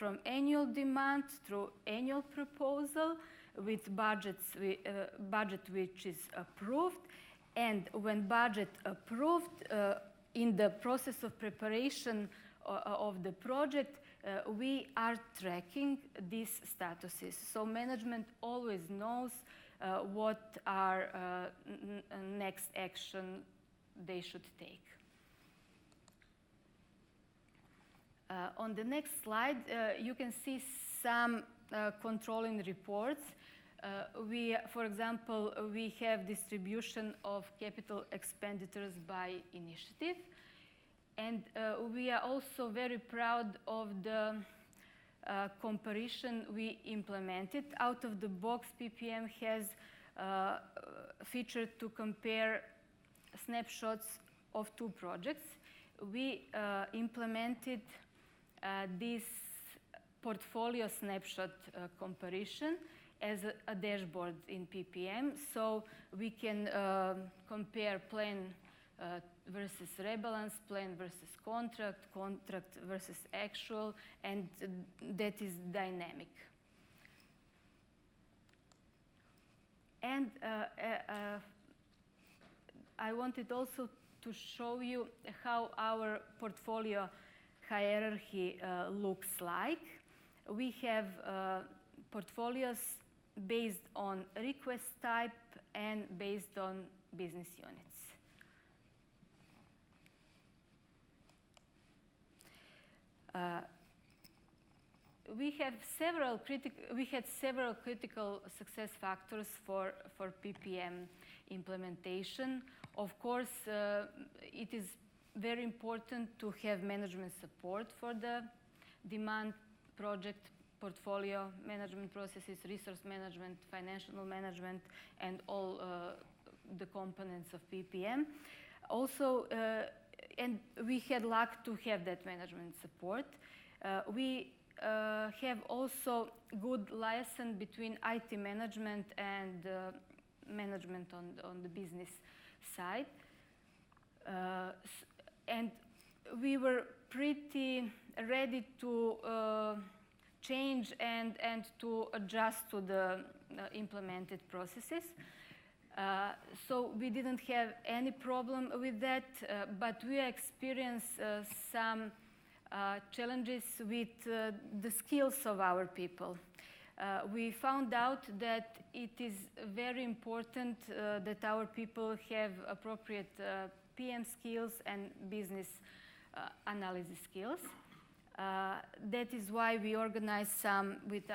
from annual demand through annual proposal with budget which is approved. And when budget approved, in the process of preparation of the project, we are tracking these statuses. So management always knows what are next action they should take. On the next slide, you can see some controlling reports. For example, we have distribution of capital expenditures by initiative. And we are also very proud of the comparison we implemented. Out of the box, PPM has a feature to compare snapshots of 2 projects. We implemented this portfolio snapshot comparison as a dashboard in PPM. So we can compare plan versus rebalance, plan versus contract, contract versus actual, and that is dynamic. And I wanted also to show you how our portfolio hierarchy looks like. We have portfolios based on request type and based on business units. We had several critical success factors for PPM implementation. Of course, it is very important to have management support for the demand, project, portfolio management processes, resource management, financial management, and all the components of PPM. Also, and we had luck to have that management support. We have also good liaison between IT management and management on the business side. And we were pretty ready to change and to adjust to the implemented processes. So we didn't have any problem with that, but we experienced some challenges with the skills of our people. We found out that it is very important that our people have appropriate PM skills and business analysis skills. That is why we organized some, with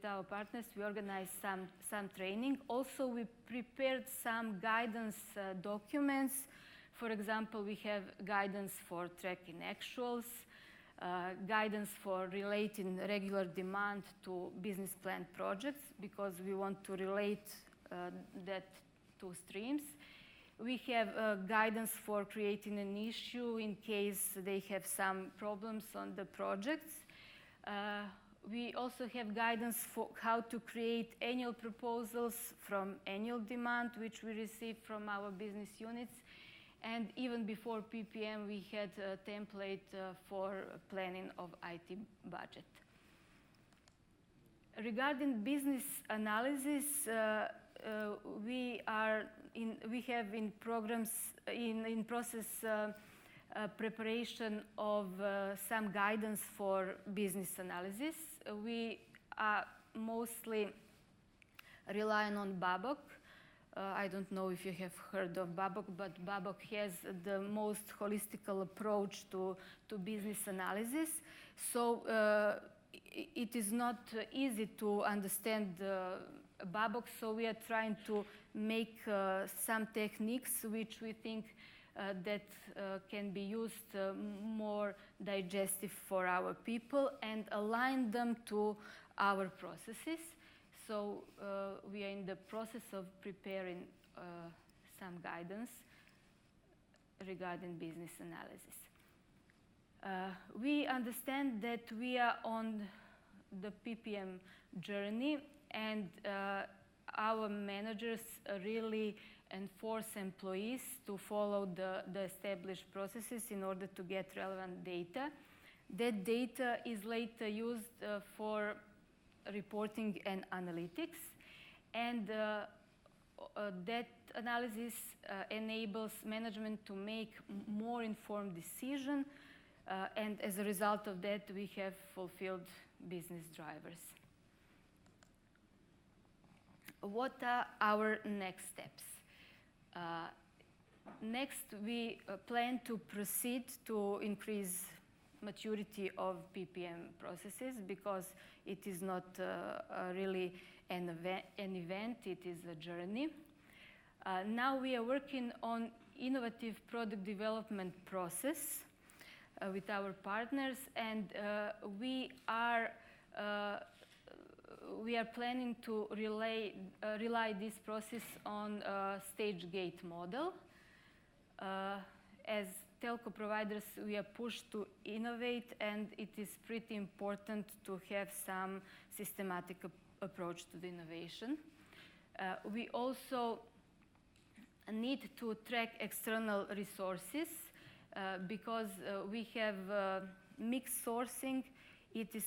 our partners, we organized some training. Also, we prepared some guidance documents. For example, we have guidance for tracking actuals, guidance for relating regular demand to business plan projects, because we want to relate that to streams. We have guidance for creating an issue in case they have some problems on the projects. We also have guidance for how to create annual proposals from annual demand, which we receive from our business units. And even before PPM, we had a template for planning of IT budget. Regarding business analysis, we have in process preparation of some guidance for business analysis. We are mostly relying on Babok. I don't know if you have heard of Babok, but Babok has the most holistic approach to business analysis. So it is not easy to understand Babok, so we are trying to make some techniques which we think that can be used more digestive for our people and align them to our processes. So we are in the process of preparing some guidance regarding business analysis. We understand that we are on the PPM journey, and our managers really enforce employees to follow the established processes in order to get relevant data. That data is later used for reporting and analytics, and that analysis enables management to make more informed decisions, and as a result of that, we have fulfilled business drivers. What are our next steps? Next, we plan to proceed to increase maturity of PPM processes, because it is not really an event, it is a journey. Now we are working on innovative product development process with our partners, and we are planning to rely this process on a stage gate model. As telco providers, we are pushed to innovate, and it is pretty important to have some systematic approach to the innovation. We also need to track external resources because we have mixed sourcing. It is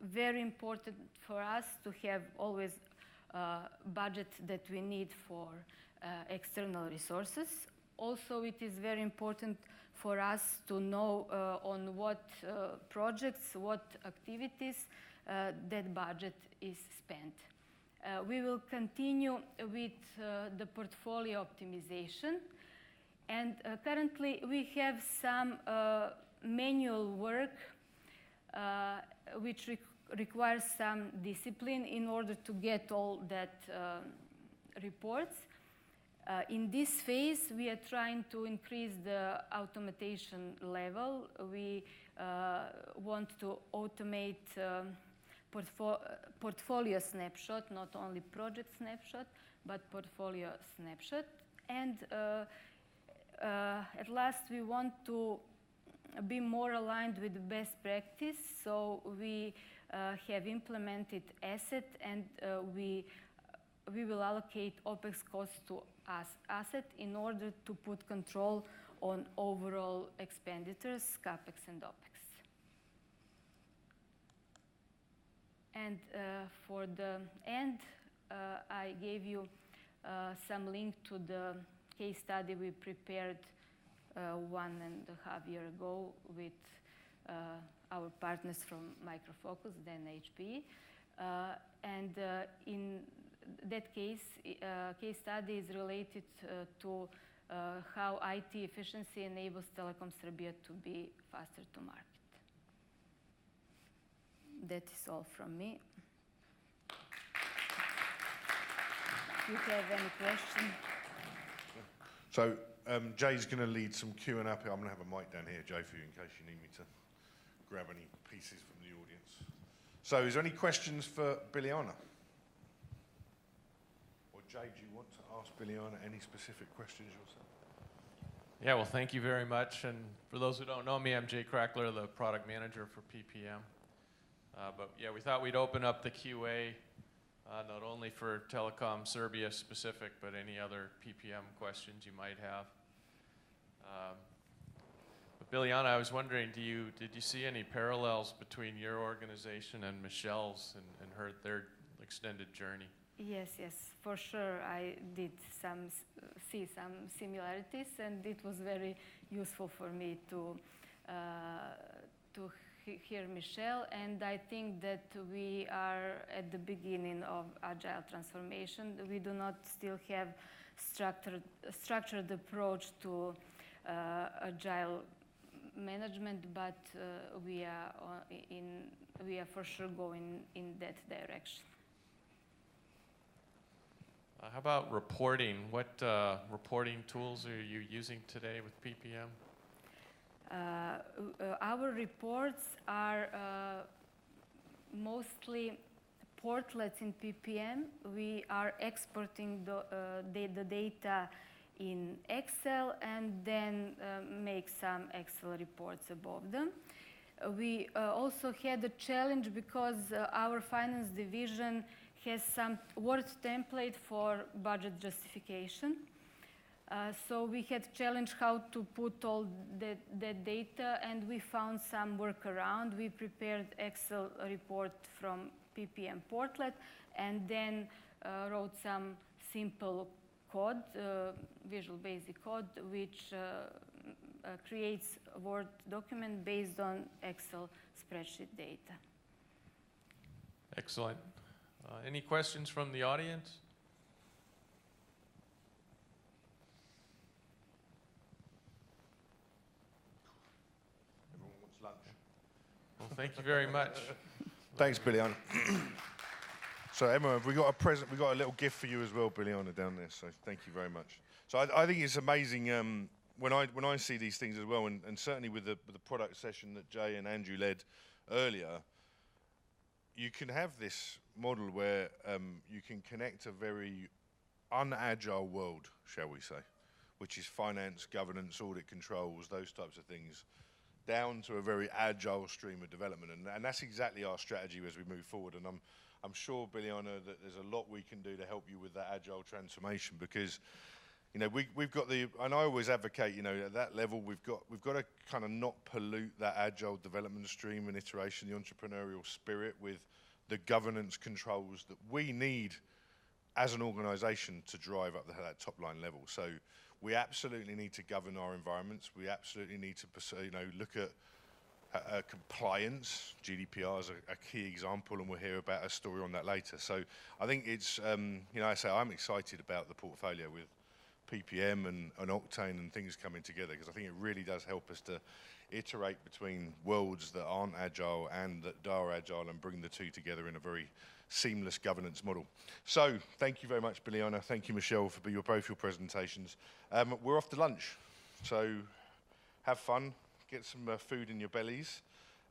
very important for us to have always budget that we need for external resources. Also, it is very important for us to know on what projects, what activities that budget is spent. We will continue with the portfolio optimization, and currently we have some manual work which requires some discipline in order to get all that reports. In this phase, we are trying to increase the automation level. We want to automate portfolio snapshot, not only project snapshot, but portfolio snapshot. And at last, we want to be more aligned with best practice. So we have implemented asset, and we will allocate OPEX costs to asset in order to put control on overall expenditures, CAPEX and OPEX. And for the end, I gave you some link to the case study we prepared 1.5 years ago with our partners from Micro Focus, then HP. And in that case study is related to how IT efficiency enables Telekom Serbia to be faster to market. That is all from me. If you have any questions. So Jay's going to lead some Q&A. I'm going to have a mic down here, Jay, for you in case you need me to grab any pieces from the audience. So is there any questions for Biljana? Or Jay, do you want to ask Biljana any specific questions yourself? Yeah, well, thank you very much. And for those who don't know me, I'm Jay Crackler, the product manager for PPM. But yeah, we thought we'd open up the QA not only for Telekom Serbia specific, but any other PPM questions you might have. But Biljana, I was wondering, did you see any parallels between your organization and Michelle's and their extended journey? Yes, for sure. I did see some similarities, and it was very useful for me to hear Michelle. And I think that we are at the beginning of agile transformation. We do not still have structured approach to agile management, but we are for sure going in that direction. How about reporting? What reporting tools are you using today with PPM? Our reports are mostly portlets in PPM. We are exporting the data in Excel and then make some Excel reports above them. We also had a challenge because our finance division has some Word template for budget justification. So we had challenged how to put all that data, and we found some workaround. We prepared Excel report from PPM portlet, and then wrote some simple code, Visual Basic code, which creates a Word document based on Excel spreadsheet data. Excellent. Any questions from the audience? Everyone wants lunch. Well, thank you very much. Thanks, Biljana. So Emma, we got a present. We got a little gift for you as well, Biljana, down there. So thank you very much. So I think it's amazing when I see these things as well, and certainly with the product session that Jay and Andrew led earlier. You can have this model where you can connect a very unagile world, shall we say, which is finance, governance, audit controls, those types of things, down to a very agile stream of development. And that's exactly our strategy as we move forward. And I'm sure, Biljana, that there's a lot we can do to help you with that agile transformation, because you know, we've got and I always advocate, you know, at that level, we've got to kind of not pollute that agile development stream and iteration, the entrepreneurial spirit, with the governance controls that we need as an organization to drive up that top line level. So we absolutely need to govern our environments. We absolutely need to, you know, look at compliance. GDPR is a key example, and we'll hear about a story on that later. So I think it's, you know, I say I'm excited about the portfolio with PPM and Octane and things coming together, because I think it really does help us to iterate between worlds that aren't agile and that are agile, and bring the two together in a very seamless governance model. So thank you very much, Biljana. Thank you, Michelle, for both your presentations. We're off to lunch, so have fun, get some food in your bellies.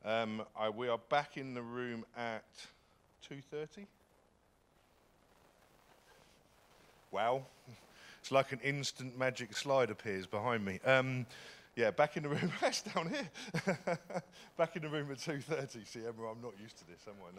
We are back in the room at 2:30. Wow. It's like an instant magic slide appears behind me. Yeah, back in the room. That's down here. Back in the room at 2:30. See, Emma, I'm not used to this, am I?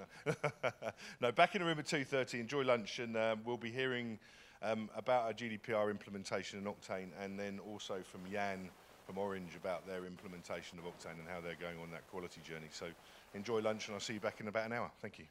No. No, back in the room at 2:30. Enjoy lunch, and we'll be hearing about our GDPR implementation in Octane, and then also from Jan from Orange about their implementation of Octane and how they're going on that quality journey. So enjoy lunch, and I'll see you back in about an hour. Thank you.